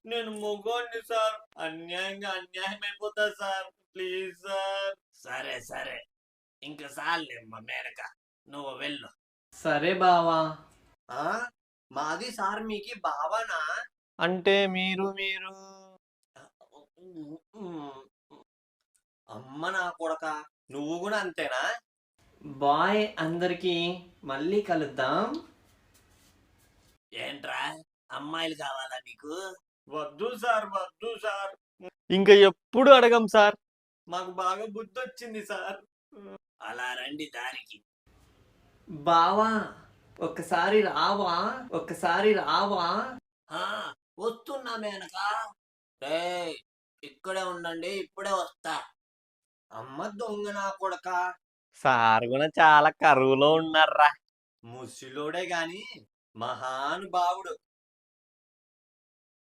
నేను మొగోడిని సార్. అన్యాయంగా అన్యాయం అయిపోతా సార్. Please sir. సరే సరే, ఇంక సార్లేమ్మ మేనక, నువ్వు వెళ్ళు. సరే బావా. ఆ మాది సార్ మీకి బావనా? అంటే మీరు అమ్మ నా కొడక, నువ్వు కూడా అంతేనా? బాయ్ అందరికి, మళ్ళీ కలుద్దాం. ఏంట్రా, అమ్మాయిలు కావాలా నీకు? వద్దు సార్, వద్దు సార్. ఇంకా ఎప్పుడు అడగం సార్. మాకు బాగా బుద్ధి వచ్చింది సార్. అలా రండి దారికి. బావా ఒక్కసారి రావా, ఒక్కసారి రావా. ఆ, వస్తున్నా మేనక. రేయ్, ఇక్కడే ఉండండి, ఇప్పుడే వస్తా. అమ్మ దొంగ నా కొడక, సార్ కూడా చాలా కరువులో ఉన్నారా. ముసిలోడే గాని మహానుభావుడు.